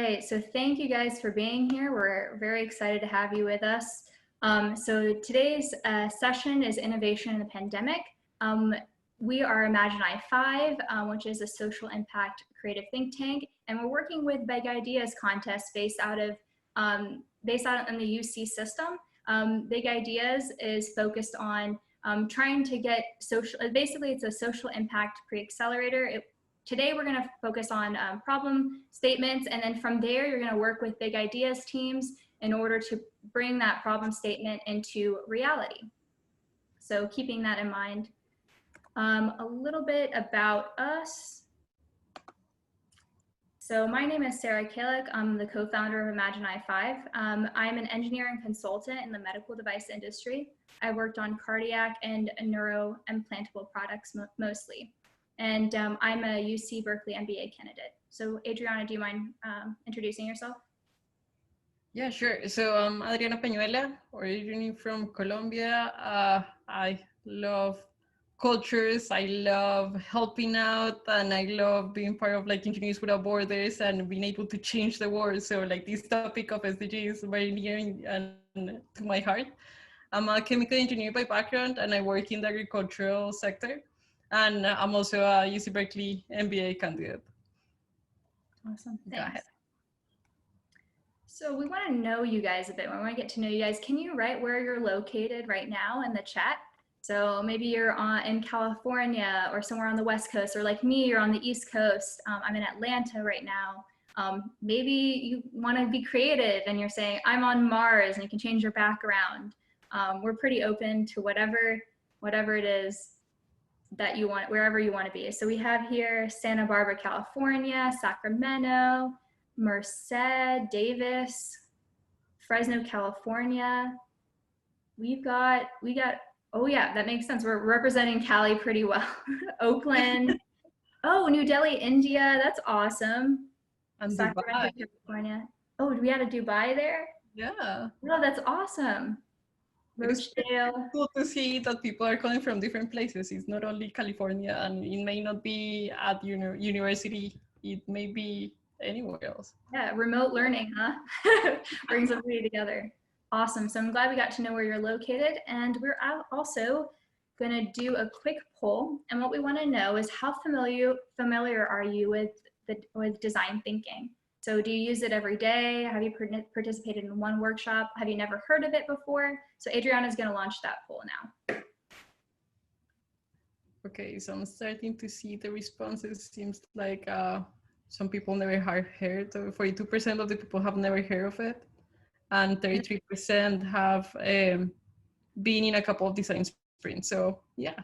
right, so thank you guys for being here. We're very excited to have you with us. So today's session is Innovation in the Pandemic. We are IMAGINEi5, which is a social impact creative think tank, and we're working with Big Ideas contest based out in the UC system. Big Ideas is focused on trying to get basically it's a social impact pre-accelerator. Today we're going to focus on problem statements, and then from there you're going to work with Big Ideas teams in order to bring that problem statement into reality. So keeping that in mind. A little bit about us. So my name is Sarah Kalick. I'm the co-founder of IMAGINEi5. I'm an engineer and consultant in the medical device industry. I worked on cardiac and neuroimplantable products mostly. And I'm a UC Berkeley MBA candidate. So Adriana, do you mind introducing yourself? Yeah, sure. So I'm Adriana Peñuela, originally from Colombia. I love cultures. I love helping out, and I love being part of like Engineers Without Borders and being able to change the world. So like this topic of SDG is very near and to my heart. I'm a chemical engineer by background, and I work in the agricultural sector. And I'm also a UC Berkeley MBA candidate. Awesome. Thanks. Go ahead. So we want to know you guys a bit. We want to get to know you guys. Can you write where you're located right now in the chat? So maybe you're in California or somewhere on the West Coast, or like me, you're on the East Coast. I'm in Atlanta right now. Maybe you want to be creative and you're saying, I'm on Mars, and you can change your background. We're pretty open to whatever it is that you want, wherever you want to be. So we have here Santa Barbara, California, Sacramento, Merced, Davis, Fresno, California. We got, oh yeah, that makes sense. We're representing Cali pretty well. Oakland. Oh, New Delhi, India. That's awesome. And Sacramento, Dubai. California. Oh, do we have a Dubai there? Yeah. Oh, that's awesome. Rochdale. Cool to see that people are coming from different places. It's not only California, and it may not be at university. It may be anywhere else. Yeah, remote learning, huh? Brings everybody together. Awesome. So I'm glad we got to know where you're located, and we're also going to do a quick poll. And what we want to know is how familiar are you with design thinking? So do you use it every day? Have you participated in one workshop? Have you never heard of it before? So Adriana is going to launch that poll now. Okay, so I'm starting to see the responses. Seems like some people never have heard. 42% of the people have never heard of it, and 33% have been in a couple of design sprints. So yeah,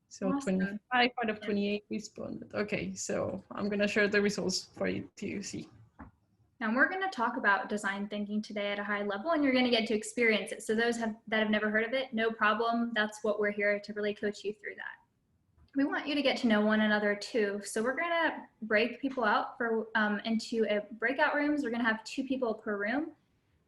so awesome. 25 out of 28 responded. Okay, so I'm gonna share the results for you to see. Now we're going to talk about design thinking today at a high level, and you're going to get to experience it. So those that have never heard of it, no problem. That's what we're here to really coach you through that. We want you to get to know one another too. So we're going to break people out into breakout rooms. We're going to have 2 people per room.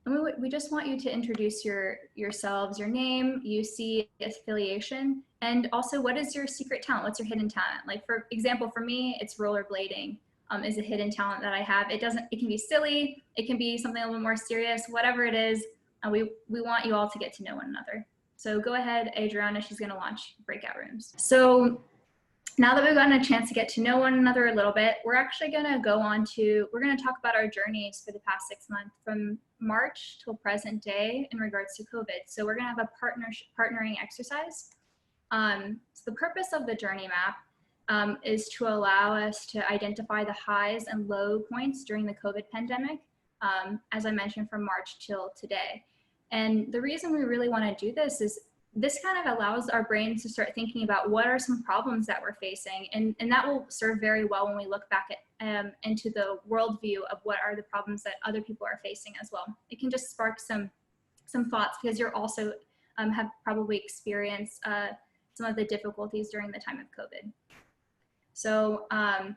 And we just want you to introduce yourselves, your name, UC affiliation, and also what is your secret talent? What's your hidden talent? Like for example, for me, it's rollerblading. Is a hidden talent that I have. It can be silly, it can be something a little more serious, whatever it is, we want you all to get to know one another. So go ahead, Adriana, she's gonna launch breakout rooms. So now that we've gotten a chance to get to know one another a little bit, we're actually gonna we're gonna talk about our journeys for the past 6 months from March till present day in regards to COVID. So we're gonna have a partnering exercise. So the purpose of the journey map is to allow us to identify the highs and low points during the COVID pandemic, as I mentioned, from March till today. And the reason we really want to do this is this kind of allows our brains to start thinking about what are some problems that we're facing, and that will serve very well when we look back at into the worldview of what are the problems that other people are facing as well. It can just spark some thoughts, because you're also have probably experienced some of the difficulties during the time of COVID. So I'm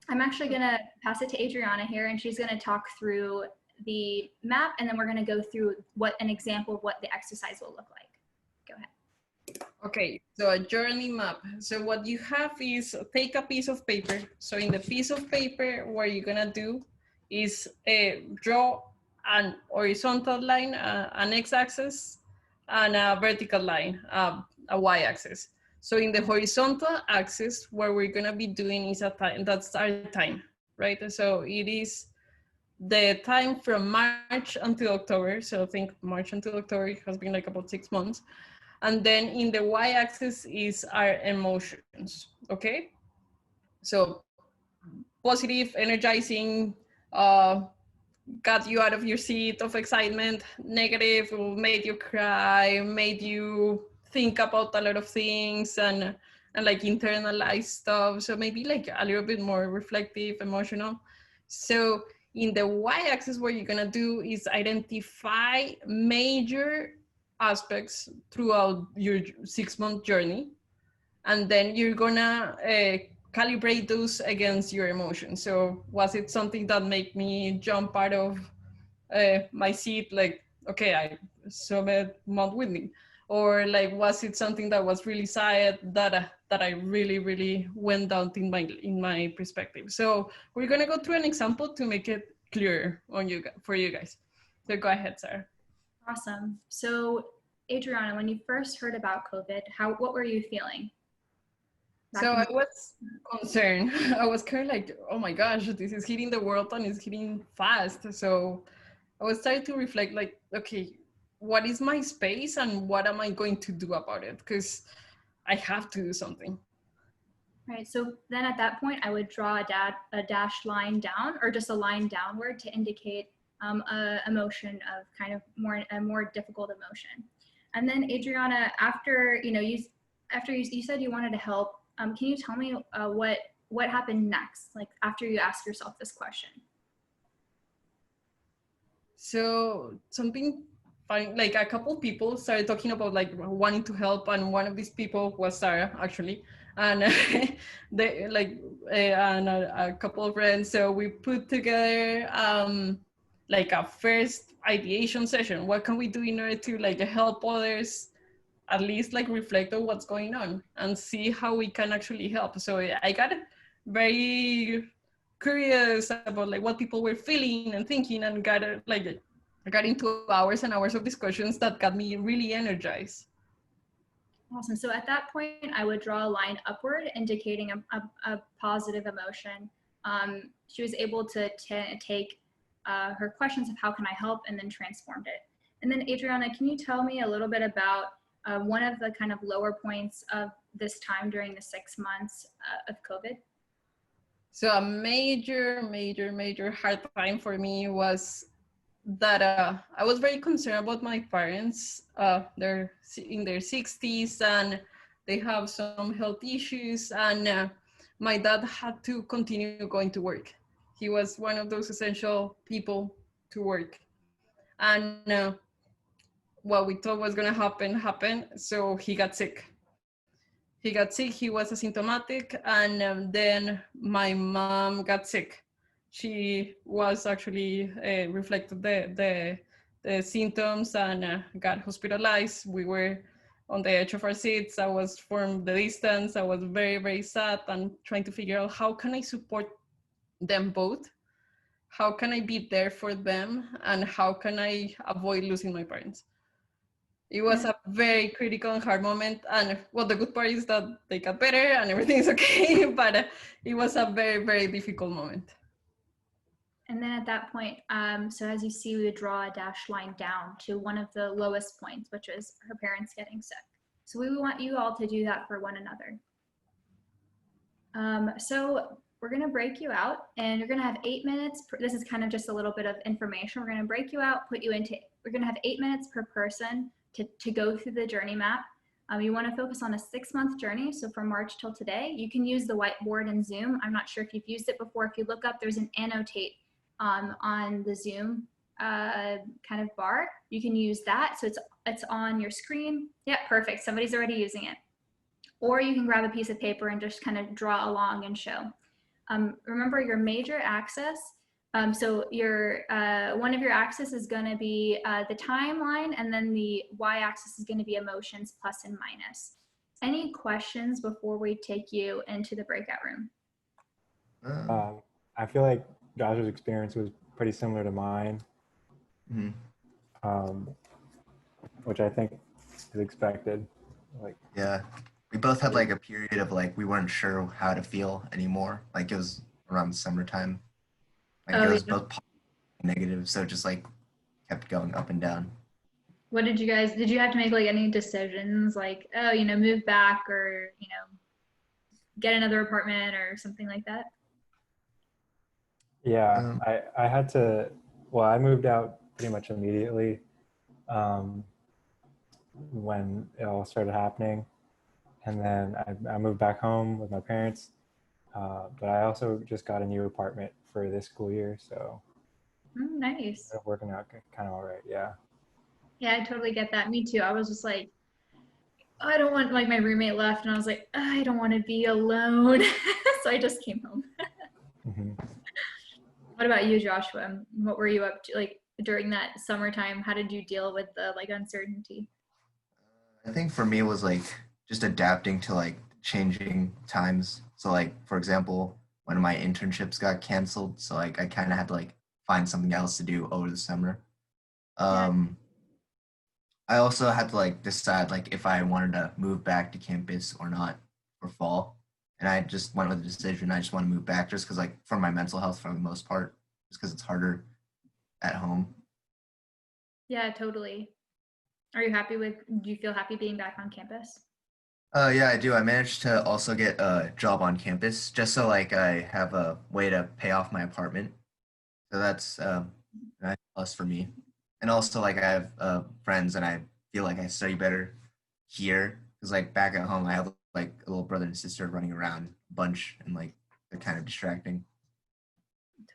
actually going to pass it to Adriana here, and she's going to talk through the map, and then we're going to go through an example of what the exercise will look like. Go ahead. Okay, so a journey map. So what you have is take a piece of paper. So in the piece of paper, what you're going to do is draw an horizontal line, an x-axis, and a vertical line, a y-axis. So in the horizontal axis, what we're gonna be doing is a time, that's our time, right? So it is the time from March until October. So think March until October, it has been like about 6 months. And then in the y-axis is our emotions, okay? So positive, energizing, got you out of your seat of excitement. Negative made you cry, made you think about a lot of things and like internalize stuff. So maybe like a little bit more reflective, emotional. So in the y-axis, what you're gonna do is identify major aspects throughout your 6-month journey, and then you're gonna calibrate those against your emotions. So was it something that made me jump out of my seat, like, okay, I submit Mount Whitney? Or like, was it something that was really sad that I really went down in my perspective? So we're gonna go through an example to make it clearer for you guys. So go ahead, Sarah. Awesome. So Adriana, when you first heard about COVID, what were you feeling? So I was concerned. I was kind of like, oh my gosh, this is hitting the world and it's hitting fast. So I was starting to reflect like, okay, what is my space and what am I going to do about it? Because I have to do something. Right. So then at that point, I would draw a dashed line down, or just a line downward to indicate a emotion of kind of a more difficult emotion. And then Adriana, after you said you wanted to help, can you tell me what happened next? Like after you asked yourself this question. So something fine, like a couple people started talking about like wanting to help, and one of these people was Sarah, actually, and they like and a couple of friends. So we put together like a first ideation session. What can we do in order to like help others at least like reflect on what's going on and see how we can actually help? So I got very curious about like what people were feeling and thinking, and I got into hours and hours of discussions that got me really energized. Awesome. So at that point, I would draw a line upward, indicating a positive emotion. She was able to take her questions of how can I help, and then transformed it. And then Adriana, can you tell me a little bit about one of the kind of lower points of this time during the 6 months of COVID? So a major hard time for me was that I was very concerned about my parents. They're in their 60s and they have some health issues, and my dad had to continue going to work. He was one of those essential people to work. And what we thought was gonna happen happened. So he got sick. He was asymptomatic, and then my mom got sick. She was actually reflected the symptoms and got hospitalized. We were on the edge of our seats. I was from the distance. I was very sad and trying to figure out how can I support them both? How can I be there for them? And how can I avoid losing my parents? It was a very critical and hard moment, and well, the good part is that they got better and everything's okay, but it was a very difficult moment. And then at that point, so as you see, we would draw a dashed line down to one of the lowest points, which is her parents getting sick. So we want you all to do that for one another. So we're gonna break you out, and you're gonna have 8 minutes. This is kind of just a little bit of information. We're gonna break you out, we're gonna have 8 minutes per person to go through the journey map. You wanna focus on a 6-month journey, so from March till today. You can use the whiteboard in Zoom. I'm not sure if you've used it before. If you look up, there's an annotate on the Zoom kind of bar. You can use that, so it's on your screen. Yeah, perfect, somebody's already using it. Or you can grab a piece of paper and just kind of draw along and show. Remember your major axis. So your one of your axes is going to be the timeline, and then the y-axis is going to be emotions, plus and minus. Any questions before we take you into the breakout room? I feel like Josh's experience was pretty similar to mine, Mm-hmm. which I think is expected. Like, Yeah, we both had like a period of like we weren't sure how to feel anymore. Like it was around summertime. Like Oh, it was yeah. both positive and negative, so it just like kept going up and down. What did you have to make like any decisions like, oh, move back or, get another apartment or something like that? yeah, I had to, well, I moved out pretty much immediately when it all started happening. And then I moved back home with my parents. But I also just got a new apartment for this school year. So Nice. it's working out kind of all right. Yeah. Yeah, I totally get that. Me too. I was just like, I don't want, like, my roommate left and I was like, I don't want to be alone. So I just came home. Mm-hmm. What about you, Joshua? What were you up to like during that summertime? How did you deal with the like uncertainty? I think for me it was like just adapting to like changing times. So like for example, one of my internships got canceled, so like I kind of had to like find something else to do over the summer. Yeah. I also had to like decide like if I wanted to move back to campus or not for fall. And I just went with the decision. I just want to move back just because like for my mental health for the most part, just because it's harder at home. Yeah, totally. Do you feel happy being back on campus? Yeah, I do. I managed to also get a job on campus just so like I have a way to pay off my apartment. So that's a nice plus for me. And also like I have friends and I feel like I study better here because like back at home I have like a little brother and sister running around a bunch and like they're kind of distracting.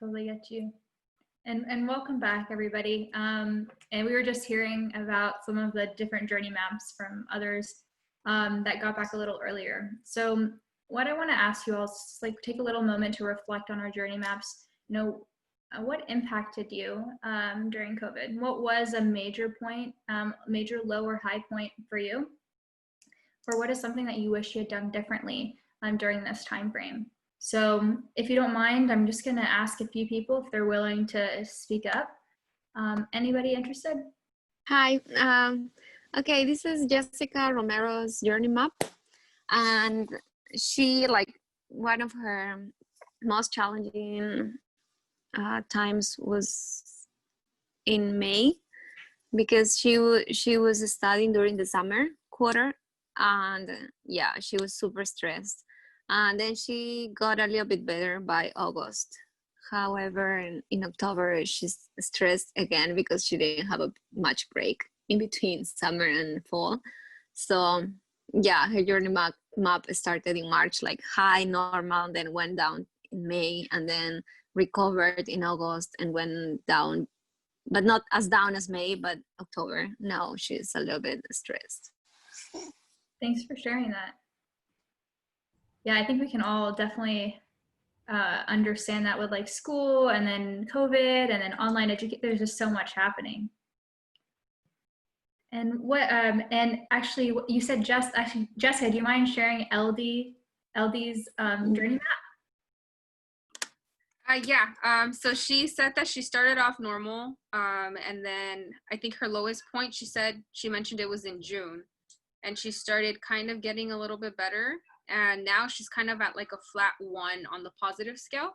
Totally get you. And welcome back, everybody. And we were just hearing about some of the different journey maps from others that got back a little earlier. So what I want to ask you all is like take a little moment to reflect on our journey maps. What impacted you during COVID? What was a major point, major low or high point for you? Or what is something that you wish you had done differently during this time frame? So if you don't mind, I'm just going to ask a few people if they're willing to speak up. Anybody interested? Hi. Okay, this is Jessica Romero's journey map. And she, like, one of her most challenging times was in May because she was studying during the summer quarter. And yeah, she was super stressed. And then she got a little bit better by August. However, in October, she's stressed again because she didn't have a much break in between summer and fall. So yeah, her journey map started in March, like high, normal, then went down in May, and then recovered in August and went down, but not as down as May, but October. Now she's a little bit stressed. Thanks for sharing that. Yeah, I think we can all definitely understand that with like school and then COVID and then online education. There's just so much happening. And and actually you said Jessica, do you mind sharing LD's journey map? Yeah, so she said that she started off normal, and then I think her lowest point, she mentioned it was in June, and she started kind of getting a little bit better, and now she's kind of at like a flat 1 on the positive scale,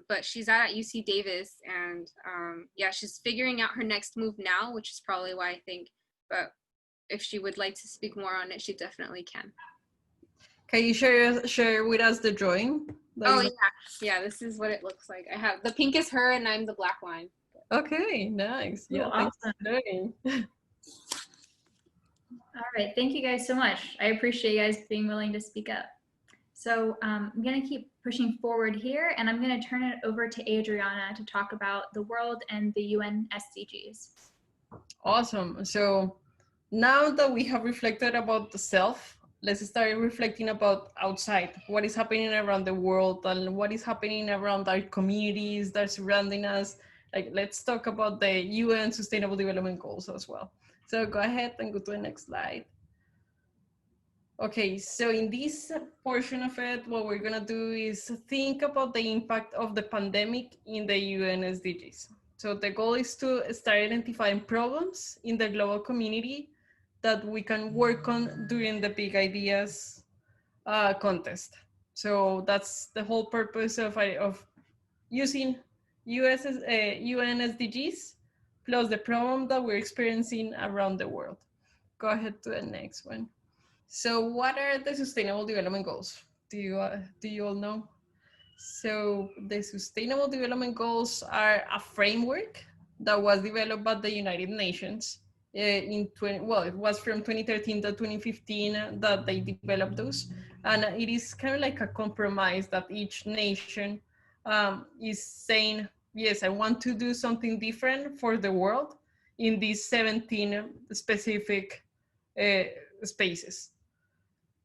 but she's at UC Davis, and yeah, she's figuring out her next move now, which is probably why I think, but if she would like to speak more on it, she definitely can. Can you share with us the drawing? Oh yeah, this is what it looks like. I have the pink is her and I'm the black line. Okay, nice. Yeah, Oh, thanks awesome. for sharing. All right, thank you guys so much. I appreciate you guys being willing to speak up. So I'm gonna keep pushing forward here, and I'm gonna turn it over to Adriana to talk about the world and the UN SDGs. Awesome. So now that we have reflected about the self, let's start reflecting about outside, what is happening around the world and what is happening around our communities that are surrounding us. Like, let's talk about the UN Sustainable Development Goals as well. So go ahead and go to the next slide. Okay, so in this portion of it, what we're gonna do is think about the impact of the pandemic in the UN SDGs. So the goal is to start identifying problems in the global community that we can work on during the Big Ideas contest. So that's the whole purpose of using UN SDGs plus the problem that we're experiencing around the world. Go ahead to the next one. So what are the Sustainable Development Goals? Do you all know? So the Sustainable Development Goals are a framework that was developed by the United Nations it was from 2013 to 2015 that they developed those. And it is kind of like a compromise that each nation is saying, yes, I want to do something different for the world in these 17 specific uh, spaces.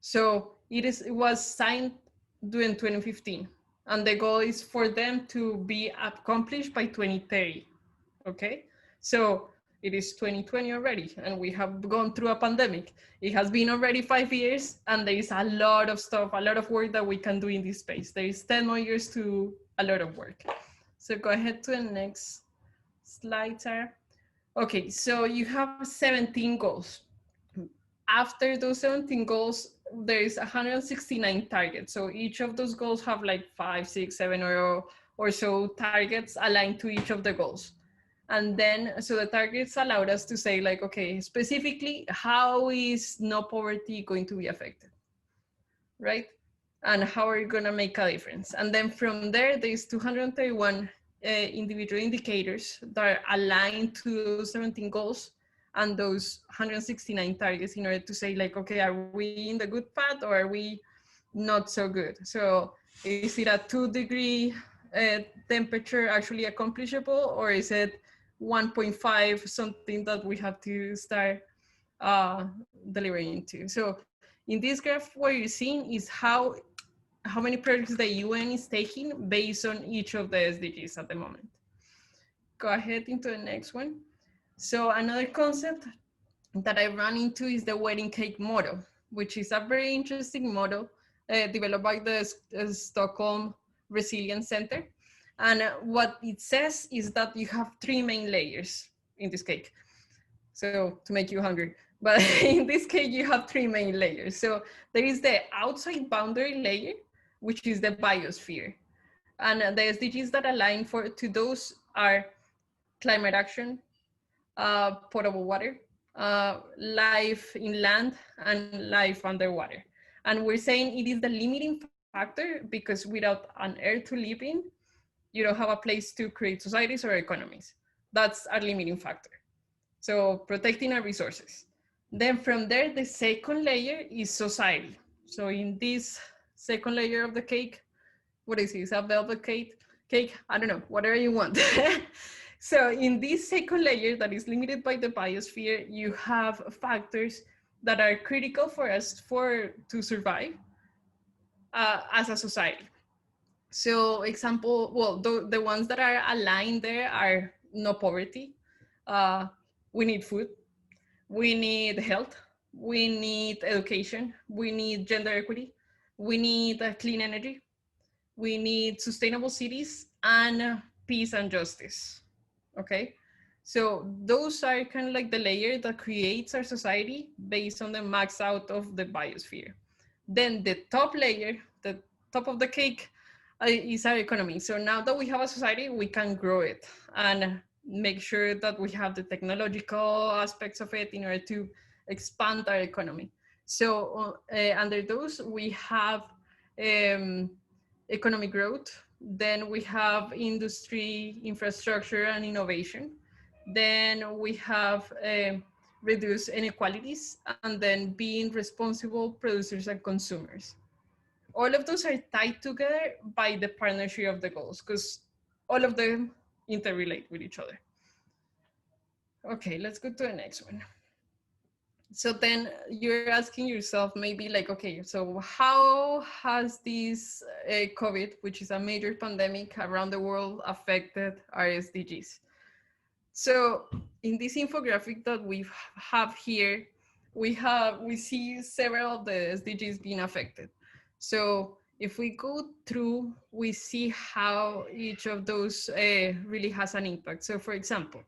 So it was signed during 2015, and the goal is for them to be accomplished by 2030. Okay, so it is 2020 already, and we have gone through a pandemic. It has been already 5 years, and there is a lot of stuff, a lot of work that we can do in this space. There is 10 more years to a lot of work. So go ahead to the next slide, Sarah. Okay, so you have 17 goals. After those 17 goals, there is 169 targets. So each of those goals have like 5, 6, 7 or so targets aligned to each of the goals. And then, so the targets allowed us to say like, okay, specifically, how is no poverty going to be affected, right? And how are you gonna make a difference? And then from there, there's 231 individual indicators that are aligned to those 17 goals and those 169 targets in order to say like, okay, are we in the good path or are we not so good? So is it a 2-degree temperature actually accomplishable, or is it 1.5 something that we have to start delivering into? So in this graph, what you're seeing is how many projects the UN is taking based on each of the SDGs at the moment. Go ahead into the next one. So another concept that I run into is the wedding cake model, which is a very interesting model developed by the Stockholm Resilience Center. And what it says is that you have 3 main layers in this cake. So to make you hungry. But in this cake, you have 3 main layers. So there is the outside boundary layer, which is the biosphere. And the SDGs that align to those are climate action, potable water, life in land, and life underwater. And we're saying it is the limiting factor because without an air to live in, you don't have a place to create societies or economies. That's our limiting factor. So protecting our resources. Then from there, the second layer is society. So in this second layer of the cake, what is it? Is a velvet cake? I don't know, whatever you want. So in this second layer that is limited by the biosphere, you have factors that are critical for us to survive as a society. So example, well, the ones that are aligned there are no poverty. We need food, we need health, we need education, we need gender equity, we need clean energy, we need sustainable cities, and peace and justice. Okay, so those are kind of like the layer that creates our society based on the max out of the biosphere. Then the top layer, the top of the cake, is our economy. So now that we have a society, we can grow it and make sure that we have the technological aspects of it in order to expand our economy. So under those, we have economic growth. Then we have industry, infrastructure, and innovation. Then we have reduce inequalities, and then being responsible producers and consumers. All of those are tied together by the partnership of the goals, because all of them interrelate with each other. Okay, let's go to the next one. So then you're asking yourself maybe like, okay, so how has this COVID, which is a major pandemic around the world, affected our SDGs? So in this infographic that we have here, we see several of the SDGs being affected. So if we go through, we see how each of those really has an impact. So for example,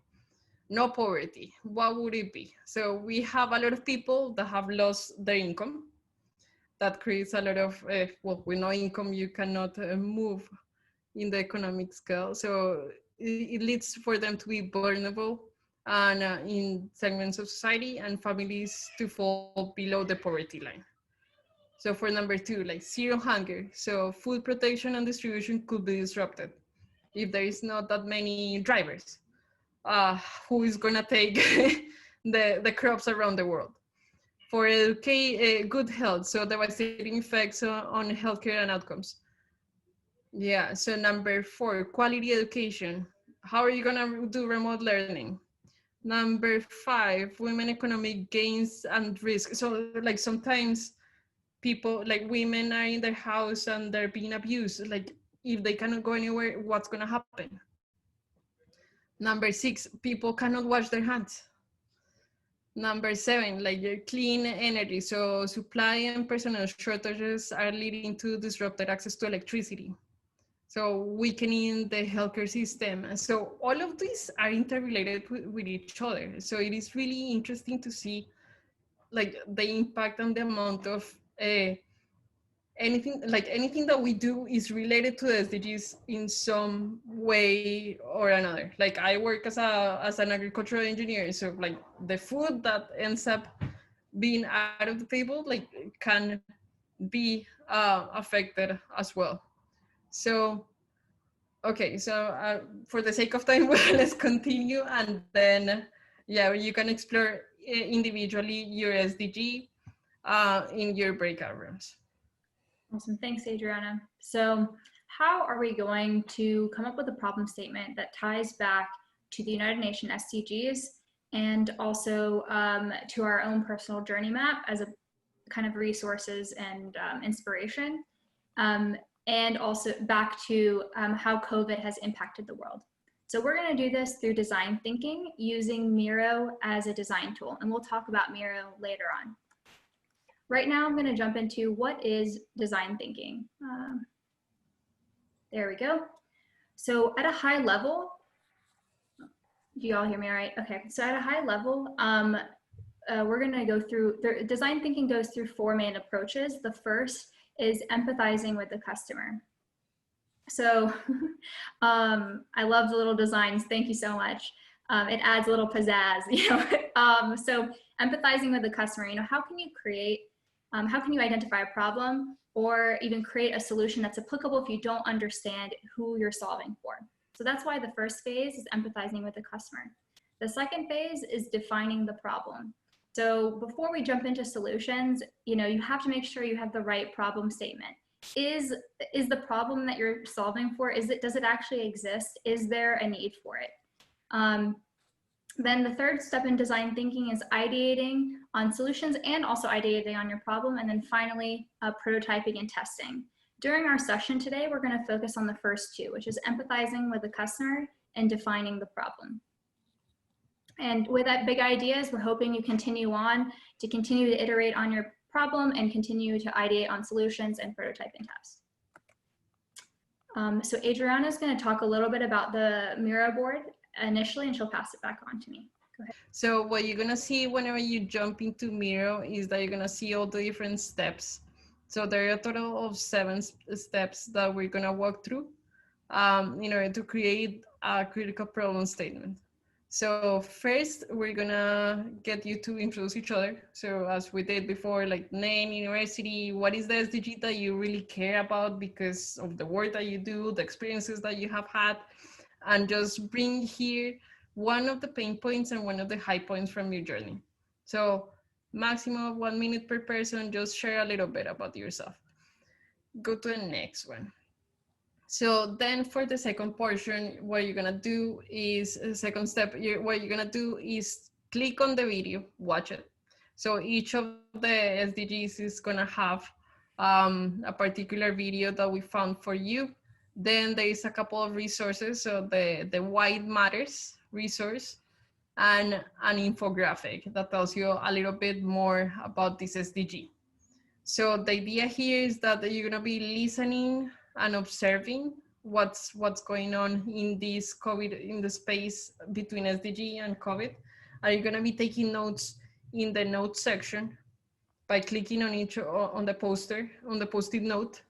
no poverty, what would it be? So we have a lot of people that have lost their income. That creates a lot of, well, with no income, you cannot move in the economic scale. So it leads for them to be vulnerable and in segments of society and families to fall below the poverty line. So for number two, like zero hunger. So food protection and distribution could be disrupted if there is not that many drivers. Who is gonna take the crops around the world? For educate, good health, so devastating effects on healthcare and outcomes. Yeah, so number four, quality education. How are you gonna do remote learning? Number five, women economic gains and risk. So like sometimes people, like women are in their house and they're being abused. Like if they cannot go anywhere, what's gonna happen? Number six, people cannot wash their hands. Number seven, like your clean energy. So supply and personnel shortages are leading to disrupted access to electricity. So weakening the healthcare system. So all of these are interrelated with each other. So it is really interesting to see like the impact and the amount of anything that we do is related to the SDGs in some way or another. Like I work as an agricultural engineer, so like the food that ends up being out of the table like can be affected as well. So okay, so for the sake of time, let's continue, and then yeah, you can explore individually your SDG in your breakout rooms. Awesome. Thanks, Adriana. So how are we going to come up with a problem statement that ties back to the United Nations SDGs and also to our own personal journey map as a kind of resources and inspiration, and also back to how COVID has impacted the world? So we're going to do this through design thinking using Miro as a design tool, and we'll talk about Miro later on. Right now, I'm going to jump into what is design thinking. There we go. So at a high level, do you all hear me all right? Okay, so at a high level, we're going to go through, design thinking goes through four main approaches. The first is empathizing with the customer. So I love the little designs. Thank you so much. It adds a little pizzazz, you know. So empathizing with the customer, you know, how can you identify a problem or even create a solution that's applicable if you don't understand who you're solving for? So that's why the first phase is empathizing with the customer. The second phase is defining the problem. So before we jump into solutions, you know, you have to make sure you have the right problem statement. Is the problem that you're solving for, does it actually exist? Is there a need for it? Then the third step in design thinking is ideating on solutions and also ideating on your problem. And then finally, prototyping and testing. During our session today, we're going to focus on the first two, which is empathizing with the customer and defining the problem. And with that big ideas, we're hoping you continue to iterate on your problem and continue to ideate on solutions and prototype and test. So Adriana is going to talk a little bit about the Miro board initially, and she'll pass it back on to me. Go ahead. So what you're going to see whenever you jump into Miro is that you're going to see all the different steps. So there are a total of 7 steps that we're going to walk through in order to create a critical problem statement. So first, we're gonna get you to introduce each other. So as we did before, like name, university, what is the SDG that you really care about because of the work that you do, the experiences that you have had, and just bring here one of the pain points and one of the high points from your journey. So maximum of 1 minute per person, just share a little bit about yourself. Go to the next one. So then for the second portion, what you're gonna do is, second step, what you're gonna do is click on the video, watch it. So each of the SDGs is gonna have a particular video that we found for you. Then there is a couple of resources. So the Why It Matters resource and an infographic that tells you a little bit more about this SDG. So the idea here is that you're gonna be listening and observing what's going on in this COVID, in the space between SDG and COVID. And you're gonna be taking notes in the notes section by clicking on each, on the poster, on the post-it note.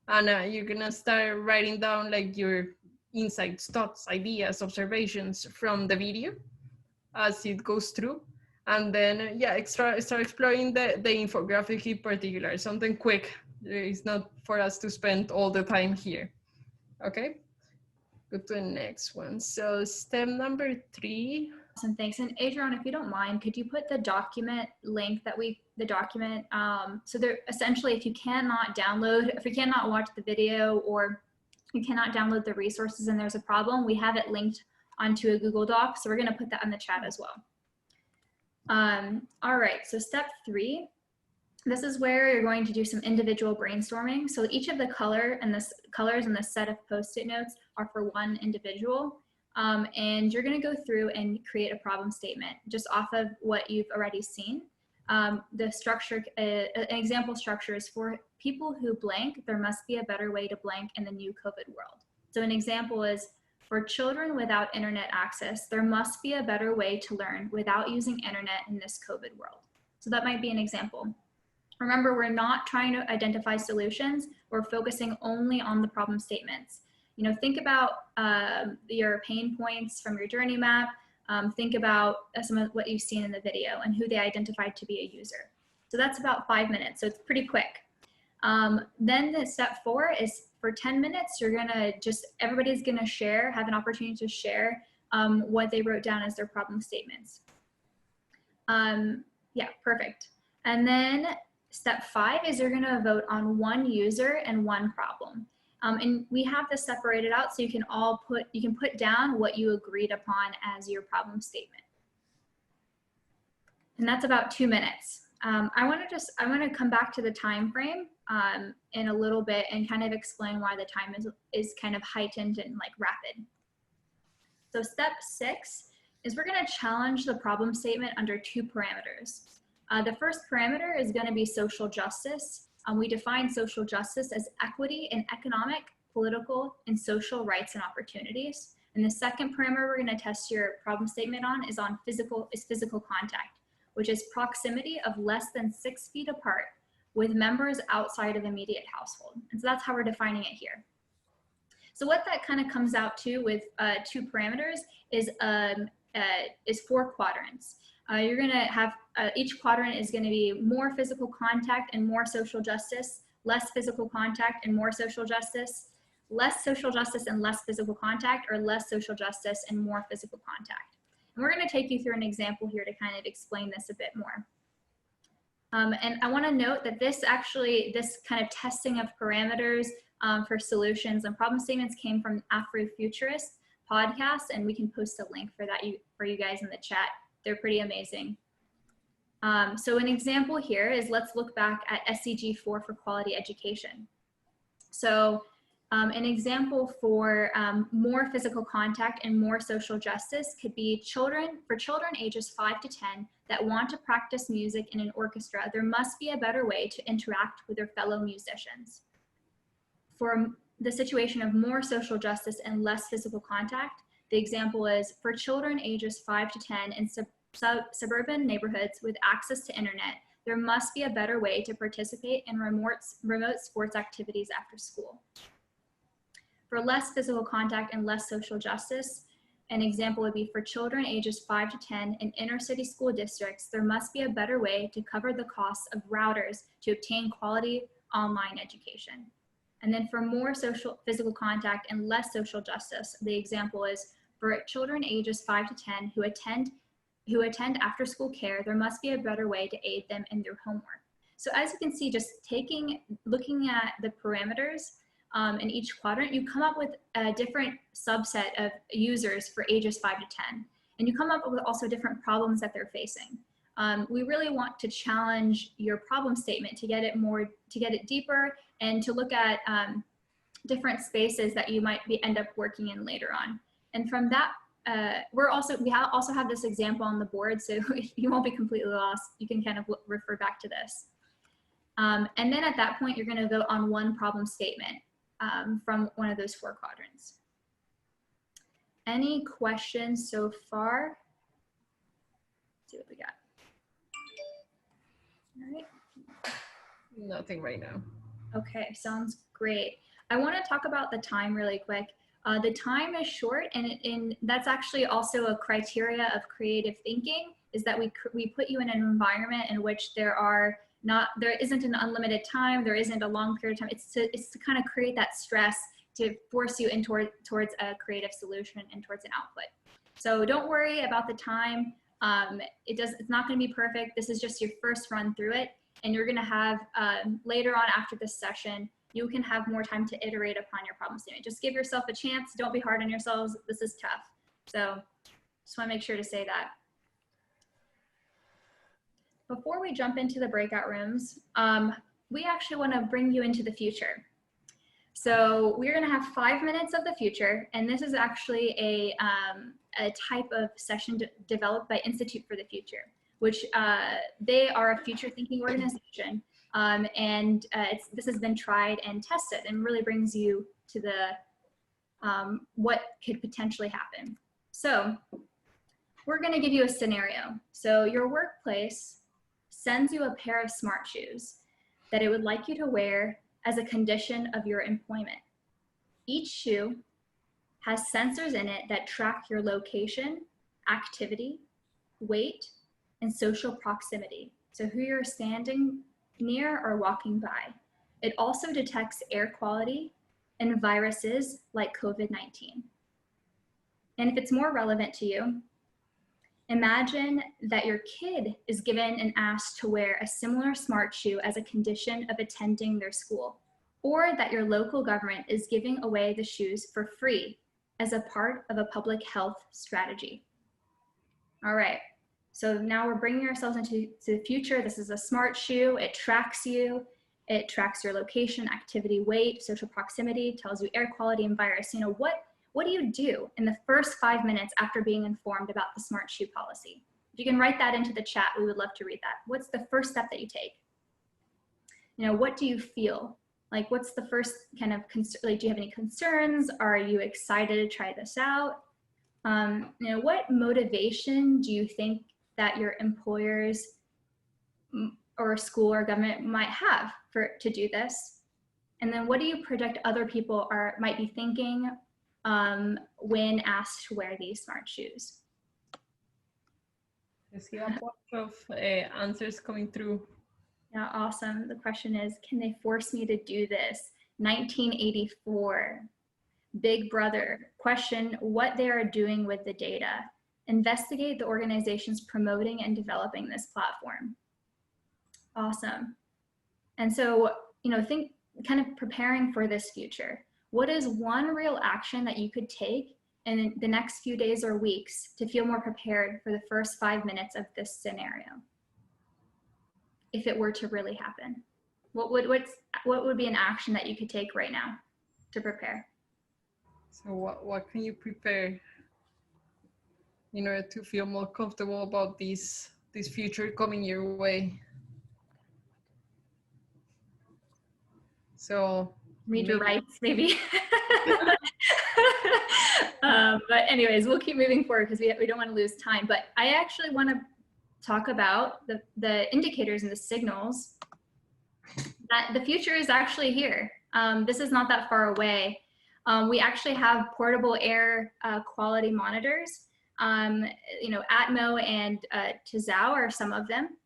And you're gonna start writing down like your insights, thoughts, ideas, observations from the video as it goes through. And then, yeah, start exploring the infographic in particular, something quick. It's not for us to spend all the time here. Okay, go to the next one. So step number 3. Awesome, thanks. And Adrian, if you don't mind, could you put the document link that so there, essentially, if you cannot watch the video, or you cannot download the resources and there's a problem, we have it linked onto a Google Doc. So we're gonna put that in the chat as well. All right, so step 3, this is where you're going to do some individual brainstorming. So each of the colors in this set of Post-it notes are for one individual. And you're gonna go through and create a problem statement just off of what you've already seen. The structure, an example structure is for people who blank, there must be a better way to blank in the new COVID world. So an example is, for children without internet access, there must be a better way to learn without using internet in this COVID world. So that might be an example. Remember, we're not trying to identify solutions, we're focusing only on the problem statements. You know, think about your pain points from your journey map. Think about some of what you've seen in the video and who they identified to be a user. So that's about 5 minutes, so it's pretty quick. Then the step 4 is for 10 minutes, everybody's gonna have an opportunity to share what they wrote down as their problem statements. Yeah, perfect. And then step 5 is you're gonna vote on one user and one problem. And we have this separated out so you can put down what you agreed upon as your problem statement. And that's about 2 minutes. I want to come back to the time frame in a little bit and kind of explain why the time is kind of heightened and like rapid. So step 6 is we're going to challenge the problem statement under 2 parameters. The first parameter is going to be social justice. We define social justice as equity in economic, political, and social rights and opportunities. And the second parameter we're going to test your problem statement on is physical contact, which is proximity of less than 6 feet apart with members outside of immediate household. And so that's how we're defining it here. So what that kind of comes out to with 2 parameters is 4 quadrants. You're gonna have, each quadrant is gonna be more physical contact and more social justice, less physical contact and more social justice, less social justice and less physical contact, or less social justice and more physical contact. And we're gonna take you through an example here to kind of explain this a bit more. And I wanna note that this kind of testing of parameters for solutions and problem statements came from Afrofuturist podcast, and we can post a link for that for you guys in the chat. They're pretty amazing. So an example here is, let's look back at SDG 4 for quality education. So an example for more physical contact and more social justice could be for children ages 5 to 10 that want to practice music in an orchestra, there must be a better way to interact with their fellow musicians. For the situation of more social justice and less physical contact, the example is, for children ages 5 to 10 in suburban neighborhoods with access to internet, there must be a better way to participate in remote sports activities after school. For less physical contact and less social justice, an example would be, for children ages 5 to 10 in inner city school districts, there must be a better way to cover the costs of routers to obtain quality online education. And then for more physical contact and less social justice, the example is, for children ages 5 to 10 who attend after school care, there must be a better way to aid them in their homework. So as you can see, just looking at the parameters in each quadrant, you come up with a different subset of users for ages 5 to 10. And you come up with also different problems that they're facing. We really want to challenge your problem statement to get it deeper and to look at different spaces that you might end up working in later on. And from that we also have this example on the board, so you won't be completely lost. You can kind of refer back to this. And then at that point, you're going to vote on one problem statement from one of those 4 quadrants. Any questions so far? Let's see what we got. All right. Nothing right now. Okay, sounds great. I want to talk about the time really quick. The time is short, and that's actually also a criteria of creative thinking, is that we put you in an environment in which there isn't an unlimited time, there isn't a long period of time. It's to kind of create that stress to force you in towards a creative solution and towards an output. So don't worry about the time. It's not going to be perfect. This is just your first run through it, and you're going to have later on after this session, you can have more time to iterate upon your problem statement. Just give yourself a chance. Don't be hard on yourselves. This is tough. So just want to make sure to say that. Before we jump into the breakout rooms, we actually want to bring you into the future. So we're going to have 5 minutes of the future, and this is actually a type of session developed by Institute for the Future, which they are a future thinking organization. This has been tried and tested and really brings you to the what could potentially happen. So we're going to give you a scenario. So your workplace sends you a pair of smart shoes that it would like you to wear as a condition of your employment. Each shoe has sensors in it that track your location, activity, weight, and social proximity. So who you're standing near or walking by. It also detects air quality and viruses like COVID-19. And if it's more relevant to you, imagine that your kid is given and asked to wear a similar smart shoe as a condition of attending their school, or that your local government is giving away the shoes for free as a part of a public health strategy. All right. So now we're bringing ourselves into the future. This is a smart shoe. It tracks you. It tracks your location, activity, weight, social proximity, tells you air quality and virus. You know, what do you do in the first 5 minutes after being informed about the smart shoe policy? If you can write that into the chat, we would love to read that. What's the first step that you take? You know, what do you feel? Like, what's the first kind of, like, do you have any concerns? Are you excited to try this out? You know, what motivation do you think that your employers or school or government might have to do this? And then what do you predict other people might be thinking when asked to wear these smart shoes? I see a bunch of answers coming through. Yeah, awesome. The question is, can they force me to do this? 1984. Big Brother. Question, what they are doing with the data. Investigate the organizations promoting and developing this platform. Awesome. And so, you know, think kind of preparing for this future. What is one real action that you could take in the next few days or weeks to feel more prepared for the first 5 minutes of this scenario? If it were to really happen, what would be an action that you could take right now to prepare? So what can you prepare in order to feel more comfortable about this future coming your way? So read your rights, maybe. But anyways, we'll keep moving forward because we don't want to lose time. But I actually want to talk about the indicators and the signals that the future is actually here. This is not that far away. We actually have portable air quality monitors. You know, Atmo and Tizao are some of them.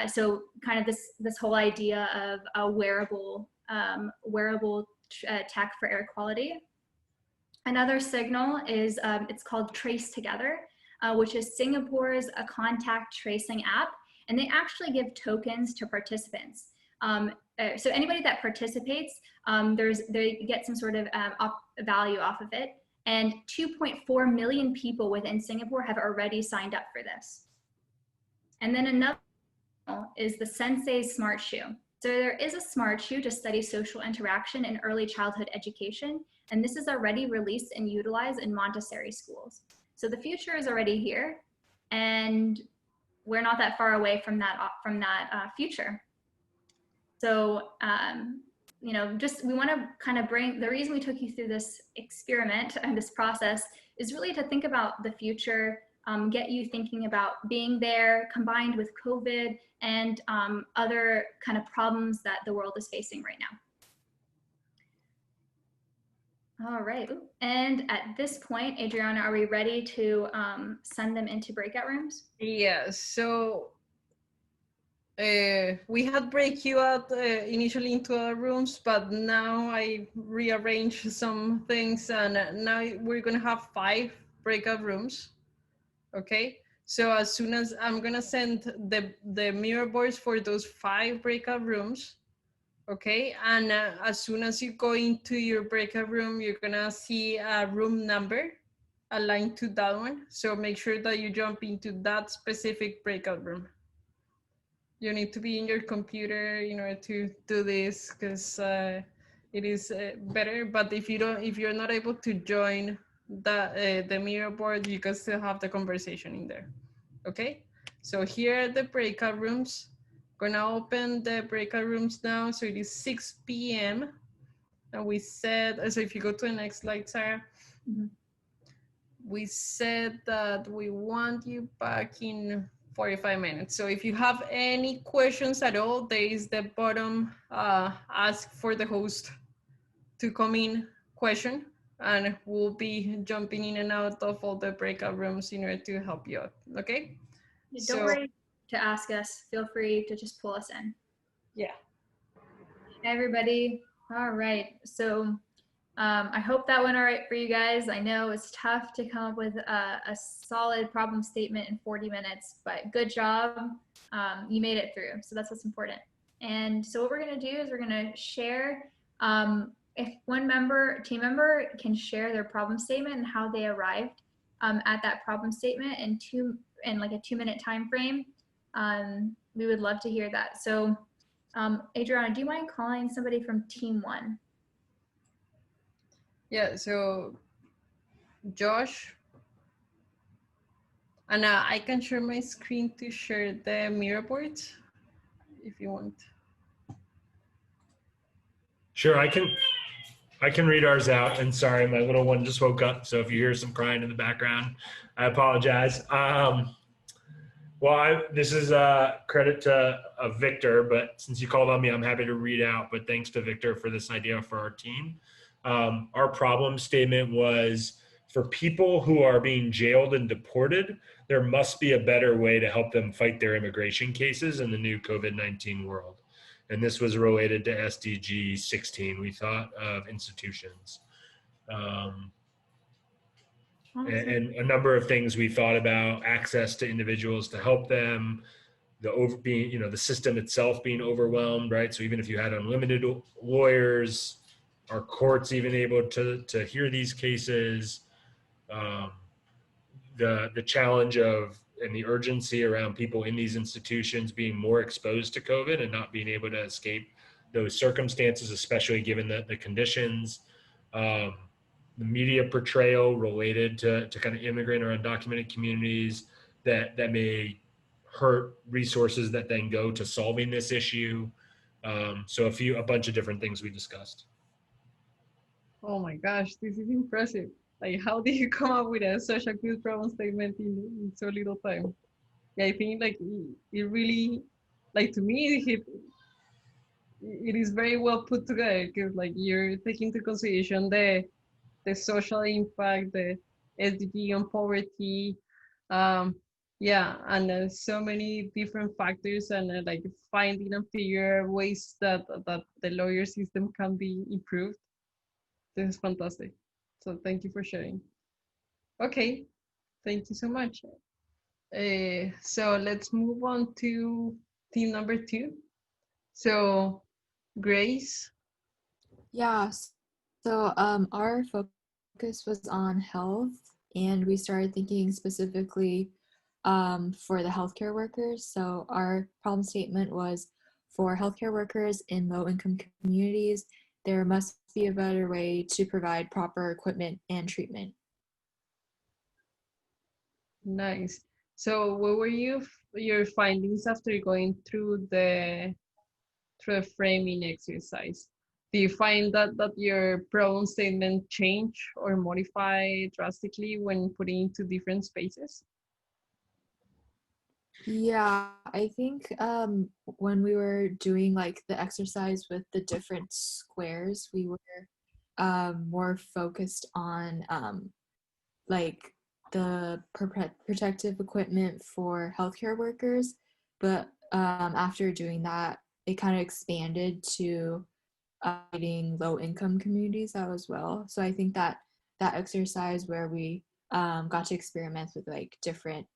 So kind of this whole idea of a wearable tech for air quality. Another signal is it's called Trace Together, which is Singapore's contact tracing app, and they actually give tokens to participants. So anybody that participates, they get some sort of value off of it, and 2.4 million people within Singapore have already signed up for this. And then another is the Sensei Smart Shoe. So there is a smart shoe to study social interaction in early childhood education And this is already released and utilized in Montessori schools. So the future is already here, and we're not that far away from that future. So, you know, just we want to kind of bring, the reason we took you through this experiment and this process is really to think about the future, get you thinking about being there combined with COVID and other kind of problems that the world is facing right now. All right, and at this point, Adriana, are we ready to send them into breakout rooms? Yes, so we had break you out initially into other rooms, but now I rearranged some things, and now we're gonna have 5 breakout rooms. Okay, so as soon as I'm gonna send the mirror boards for those 5 breakout rooms. Okay, and as soon as you go into your breakout room, you're gonna see a room number aligned to that one. So make sure that you jump into that specific breakout room. You need to be in your computer in order to do this, because it is better. But if you're not able to join the mirror board, you can still have the conversation in there. Okay, so here are the breakout rooms. Gonna open the breakout rooms now. So it is 6 p.m. And we said, so if you go to the next slide, Sarah, we said that we want you back in 45 minutes. So if you have any questions at all, there is the bottom ask for the host to come in question, and we'll be jumping in and out of all the breakout rooms in order to help you out. Okay. Don't worry to ask us. Feel free to just pull us in. Yeah. Hey, everybody. All right. So I hope that went all right for you guys. I know it's tough to come up with a solid problem statement in 40 minutes, but good job. You made it through. So that's what's important. And so what we're going to do is we're going to share, if one team member can share their problem statement and how they arrived at that problem statement in like a 2-minute time frame, we would love to hear that. So Adriana, do you mind calling somebody from team 1? Yeah, so Josh, and I can share my screen to share the mirror boards if you want. Sure, I can read ours out. And sorry, my little one just woke up, so if you hear some crying in the background, I apologize. Well, this is credit to Victor, but since you called on me, I'm happy to read out. But thanks to Victor for this idea for our team. Our problem statement was, for people who are being jailed and deported, there must be a better way to help them fight their immigration cases in the new COVID-19 world. And this was related to SDG 16. We thought of institutions. And a number of things we thought about: access to individuals to help them, the system itself being overwhelmed, right? So even if you had unlimited lawyers, are courts even able to hear these cases? The challenge of and the urgency around people in these institutions being more exposed to COVID and not being able to escape those circumstances, especially given the conditions. The media portrayal related to kind of immigrant or undocumented communities that may hurt resources that then go to solving this issue. So a bunch of different things we discussed. Oh my gosh, this is impressive. Like, how did you come up with such a good problem statement in so little time? Yeah, I think like it really, like, to me, it is very well put together, because like you're taking into consideration the social impact, the SDG on poverty, yeah, and so many different factors, and like finding and figure ways that the lawyer system can be improved. This is fantastic. So thank you for sharing. Okay, thank you so much. So let's move on to team number 2. So Grace. Yeah, so our focus was on health, and we started thinking specifically for the healthcare workers. So our problem statement was for healthcare workers in low-income communities there must be a better way to provide proper equipment and treatment. Nice. So what were your findings after going through the framing exercise? Do you find that your problem statement change or modify drastically when putting into different spaces? Yeah, I think when we were doing like the exercise with the different squares, we were more focused on like the protective equipment for healthcare workers, but after doing that, it kind of expanded to leading low-income communities out as well. So I think that that exercise where we got to experiment with like different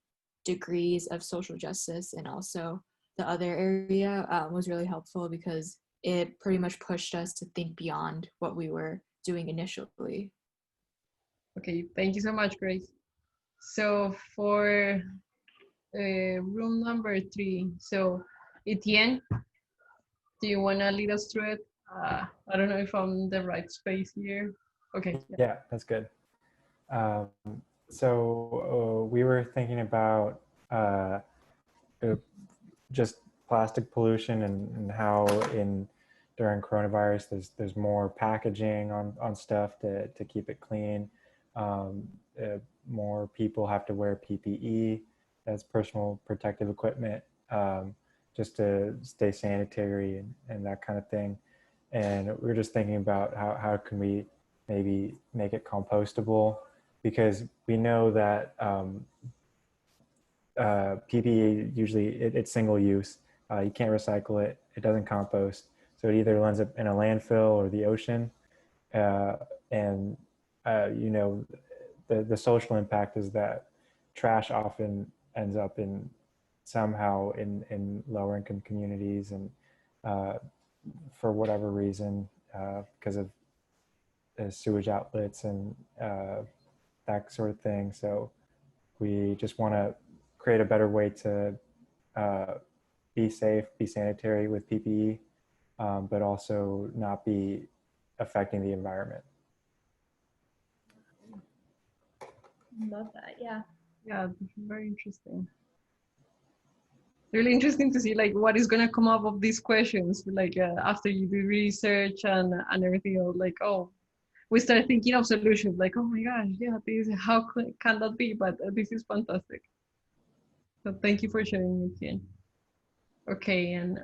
degrees of social justice and also the other area was really helpful because it pretty much pushed us to think beyond what we were doing initially. Okay, thank you so much, Grace. So for room number 3, so Etienne, do you want to lead us through it? I don't know if I'm in the right space here. Okay. Yeah, that's good. So we were thinking about just plastic pollution and how during coronavirus there's more packaging on stuff to keep it clean. More people have to wear PPE, that's personal protective equipment, just to stay sanitary and that kind of thing. And we were just thinking about how can we maybe make it compostable, because we know that PPE usually it's single use. You can't recycle it. It doesn't compost. So it either ends up in a landfill or the ocean. And you know, the social impact is that trash often ends up somehow in lower income communities, and for whatever reason, because of sewage outlets and that sort of thing. So we just want to create a better way to be safe, be sanitary with PPE, but also not be affecting the environment. Love that. Yeah. Yeah, very interesting. Really interesting to see like what is gonna come up of these questions. Like after you do research and everything else, like we start thinking of solutions. Like, oh my gosh, yeah, this how can that be? But this is fantastic. So thank you for sharing it, Jen. Okay, and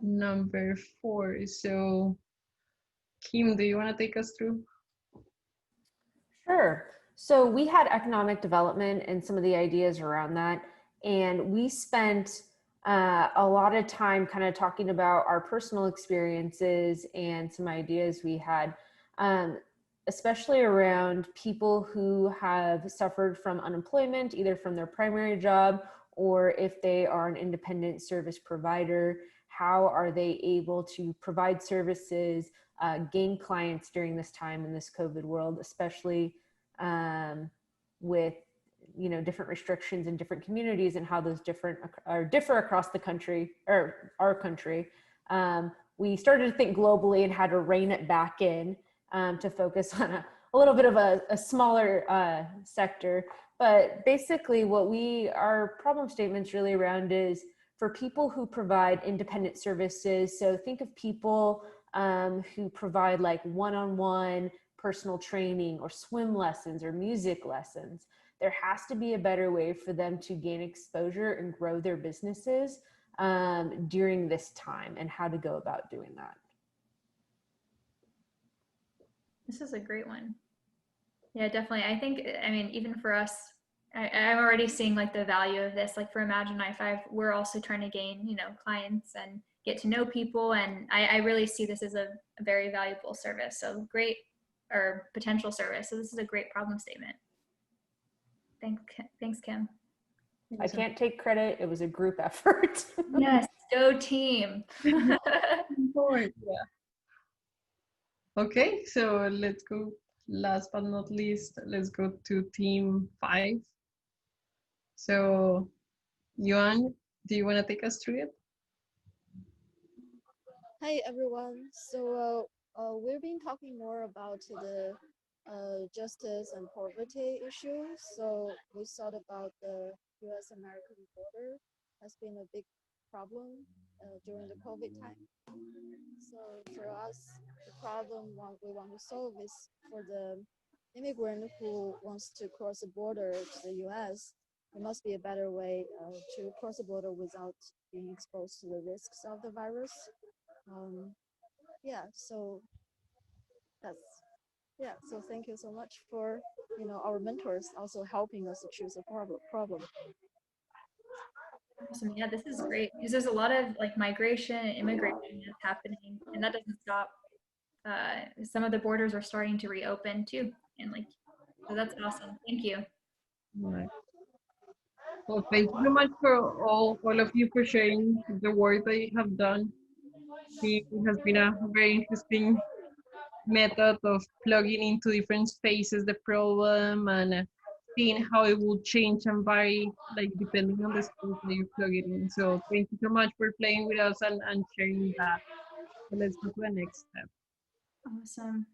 number 4. So Kim, do you want to take us through? Sure. So we had economic development and some of the ideas around that. And we spent a lot of time kind of talking about our personal experiences and some ideas we had, especially around people who have suffered from unemployment, either from their primary job or if they are an independent service provider. How are they able to provide services, gain clients during this time in this COVID world, especially with different restrictions in different communities and how those differ across the country or our country. We started to think globally and had to rein it back in to focus on a little bit of a smaller sector. But basically what our problem statements really around is for people who provide independent services. So think of people who provide like one-on-one personal training or swim lessons or music lessons. There has to be a better way for them to gain exposure and grow their businesses during this time, and how to go about doing that. This is a great one. Yeah, definitely. I think, I mean, even for us, I'm already seeing like the value of this. Like for Imaginei5, we're also trying to gain, clients and get to know people. And I really see this as a very valuable service. So great, or potential service. So this is a great problem statement. Thanks, Kim. I can't take credit. It was a group effort. Yes, go team. Yeah. Okay, so let's go. Last but not least, let's go to team 5. So, Yuan, do you want to take us through it? Hi everyone. So we've been talking more about the justice and poverty issues. So we thought about the U.S.-American border has been a big problem during the COVID time. So for us, the problem we want to solve is for the immigrant who wants to cross the border to the U.S. There must be a better way to cross the border without being exposed to the risks of the virus. Yeah, so that's so thank you so much for our mentors also helping us to choose a problem. Awesome. Yeah, this is great because there's a lot of like migration and immigration that's happening, and that doesn't stop. Some of the borders are starting to reopen too, and like, so that's awesome. Thank you. All right. Well, thank you so much for all of you for sharing the work that you have done. It has been a very interesting method of plugging into different spaces the problem and seeing how it will change and vary like depending on the space that you plug it in. So thank you so much for playing with us and sharing that. So let's go to the next step. Awesome.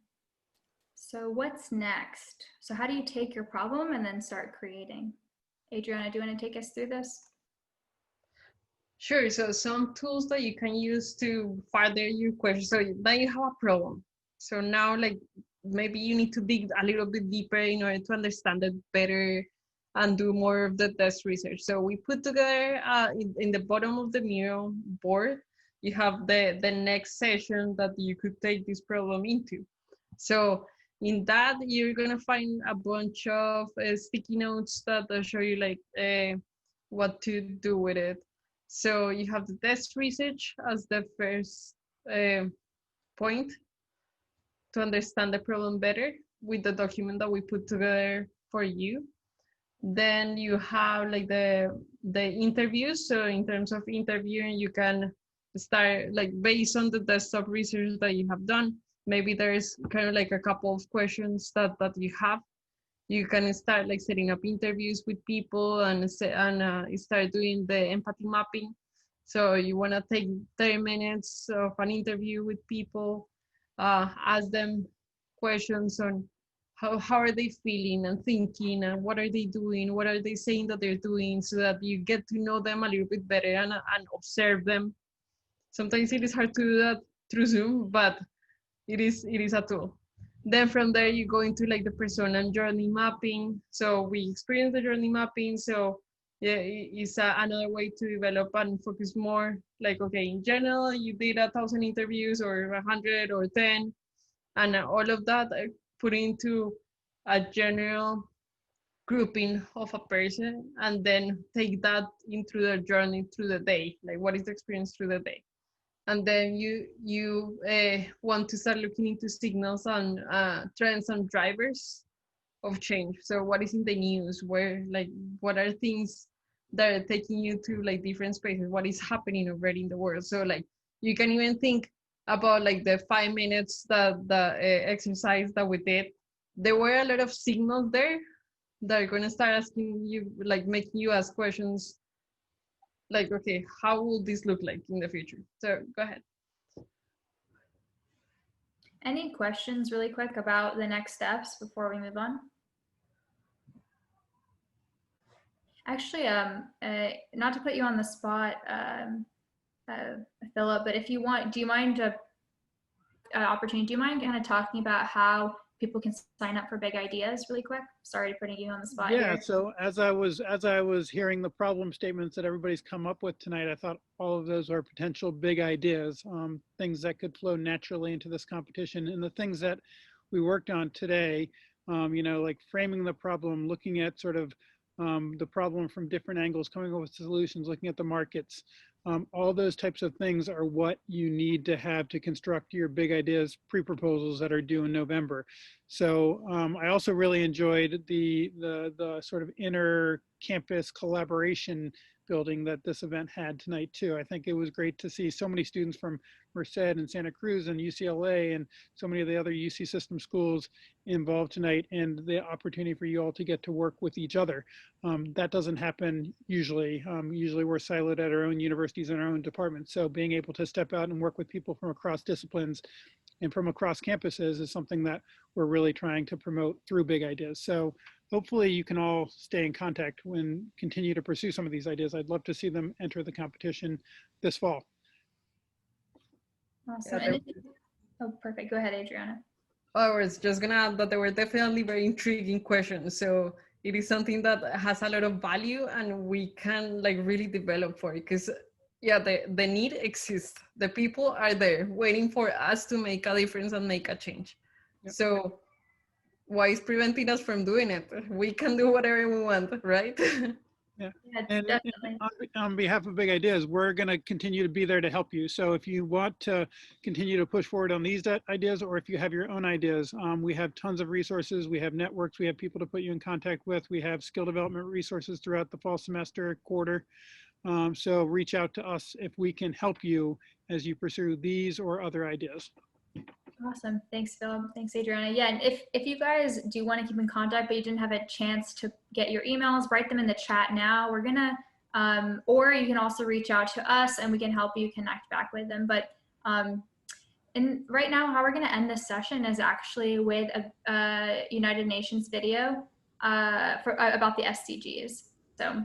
So what's next? So how do you take your problem and then start creating? Adriana, do you want to take us through this? Sure. So some tools that you can use to further your question. So now you have a problem. So now like maybe you need to dig a little bit deeper in order to understand it better and do more of the test research. So we put together in the bottom of the Miro board, you have the next session that you could take this problem into. So in that, you're gonna find a bunch of sticky notes that show you like what to do with it. So you have the test research as the first point to understand the problem better with the document that we put together for you. Then you have like the interviews. So in terms of interviewing, you can start like based on the desktop research that you have done. Maybe there's kind of like a couple of questions that you have. You can start like setting up interviews with people and start doing the empathy mapping. So you want to take 30 minutes of an interview with people, ask them questions on how are they feeling and thinking and what are they doing, what are they saying that they're doing, so that you get to know them a little bit better and observe them. Sometimes it is hard to do that through Zoom, but it is a tool. Then from there you go into like the persona and journey mapping. So we experience the journey mapping. So yeah, it's another way to develop and focus more. Like, okay, in general, you did 1,000 interviews or 100 or 10, and all of that put into a general grouping of a person, and then take that into their journey through the day. Like, what is the experience through the day? And then you want to start looking into signals on trends and drivers of change. So what is in the news? Where, like, what are things that are taking you to like different spaces? What is happening already in the world? So like you can even think about like the 5 minutes that the exercise that we did. There were a lot of signals there that are going to start asking you, like making you ask questions like, okay, how will this look like in the future? So go ahead. Any questions really quick about the next steps before we move on? Actually, not to put you on the spot, Philip, but if you want, do you mind opportunity? Do you mind kind of talking about how people can sign up for Big Ideas really quick? Sorry to putting you on the spot. Yeah, here. so as I was hearing the problem statements that everybody's come up with tonight, I thought all of those are potential big ideas, things that could flow naturally into this competition. And the things that we worked on today, like framing the problem, looking at sort of the problem from different angles, coming up with solutions, looking at the markets, all those types of things are what you need to have to construct your Big Ideas pre-proposals that are due in November. So I also really enjoyed the sort of inner campus collaboration building that this event had tonight too. I think it was great to see so many students from Merced and Santa Cruz and UCLA and so many of the other UC system schools involved tonight, and the opportunity for you all to get to work with each other. That doesn't happen usually. Usually we're siloed at our own universities and our own departments. So being able to step out and work with people from across disciplines and from across campuses is something that we're really trying to promote through Big Ideas. So hopefully you can all stay in contact and continue to pursue some of these ideas. I'd love to see them enter the competition this fall. Awesome. Oh, perfect. Go ahead, Adriana. I was just gonna add that they were definitely very intriguing questions. So it is something that has a lot of value and we can like really develop for it, because yeah, the need exists. The people are there waiting for us to make a difference and make a change. Yep. So why is preventing us from doing it? We can do whatever we want, right? Yeah, and on behalf of Big Ideas, we're going to continue to be there to help you. So if you want to continue to push forward on these ideas, or if you have your own ideas, we have tons of resources. We have networks. We have people to put you in contact with. We have skill development resources throughout the fall semester, quarter. So reach out to us if we can help you as you pursue these or other ideas. Awesome. Thanks, Phil. Thanks, Adriana. Yeah, and if you guys do want to keep in contact, but you didn't have a chance to get your emails, write them in the chat now. We're going to, or you can also reach out to us and we can help you connect back with them. But and right now, how we're going to end this session is actually with a United Nations video about the SDGs. So,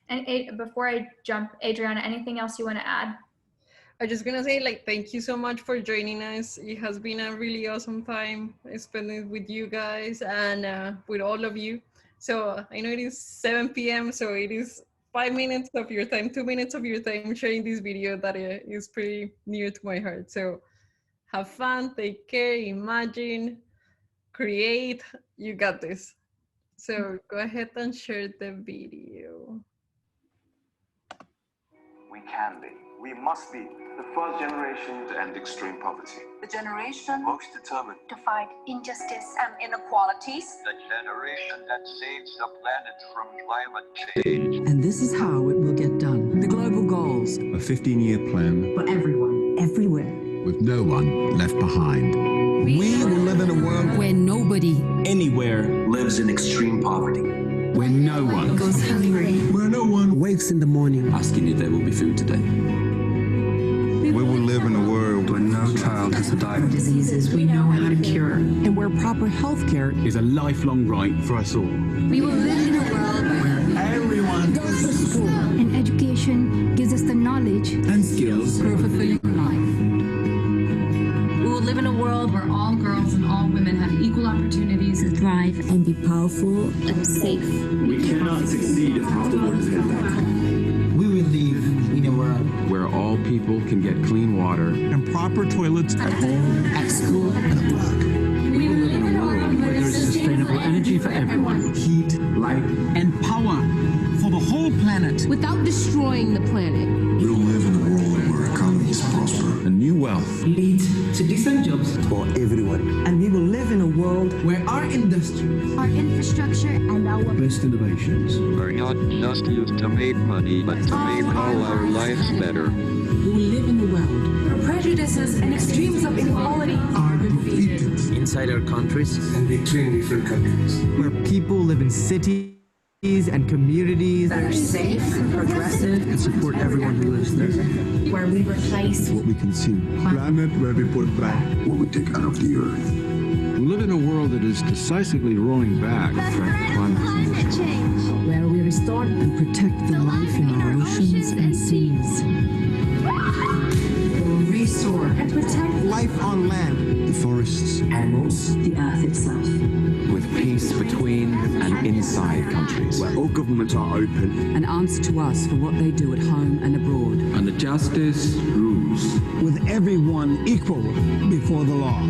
and before I jump, Adriana, anything else you want to add? I'm just gonna say, like, thank you so much for joining us. It has been a really awesome time spending with you guys and with all of you. So I know it is 7 p.m. so it is 5 minutes of your time, 2 minutes of your time sharing this video that is pretty near to my heart. So have fun, take care, imagine, create, you got this. So go ahead and share the video. We can be, we must be the first generation to end extreme poverty. The generation Most determined to fight injustice and inequalities. The generation that saves the planet from climate change. And this is how it will get done. The global goals. A 15-year plan. For everyone, everywhere. With no one left behind. We will live in a world where nobody, anywhere, lives in extreme poverty. Where no one goes hungry. Where no one wakes in the morning asking if there will be food today. We will live in a world where no child has to die of diseases we know how to cure, and where proper health care is a lifelong right for us all. We will live in a world where everyone goes to school, and education gives us the knowledge and skills for a fulfilling life. We will live in a world where all girls and all women have equal opportunities to thrive and be powerful and safe. We cannot succeed if afterwards held back. We will live in a world where all people can get clean water and proper toilets at home, at school, and at work. We will live in a world where there is sustainable energy for everyone, heat, light, and power for the whole planet without destroying the planet. We will live in a world where economies prosper and new wealth lead to decent jobs for everyone. And we will live in a world where our industries, our infrastructure, and our best innovations are not just used to make money, but to make all our lives better. We will live in a world where prejudices and extremes of inequality are defeated inside our countries and between different countries. Where people live in cities and communities that are safe, progressive, and support everyone who lives there. Where we replace what we consume. Planet where we put back what we take out of the earth. We live in a world that is decisively rolling back from climate change. Where we restore and protect the life in our oceans and seas. We'll restore and protect life on land, the forests, animals, the earth itself. With peace between and inside countries. Where all governments are open. And answer to us for what they do at home and abroad. And the justice rules. With everyone equal before the law.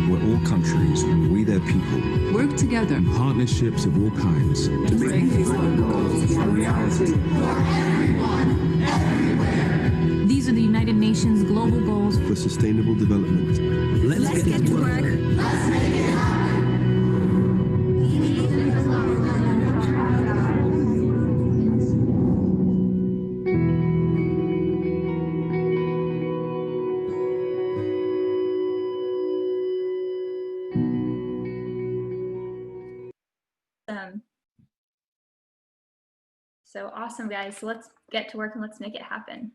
Where all countries, we their people, work together in partnerships of all kinds to make these goals a reality. For everyone, everywhere. These are the United Nations global goals for sustainable development. Let's get to work. Let's make it happen. So awesome, guys. So let's get to work and let's make it happen.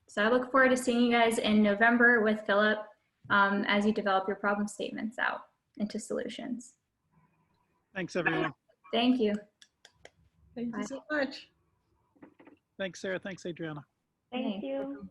So I look forward to seeing you guys in November with Philip as you develop your problem statements out into solutions. Thanks, everyone. Thank you. Thank you so much. Thanks, Sarah. Thanks, Adriana. Thank you.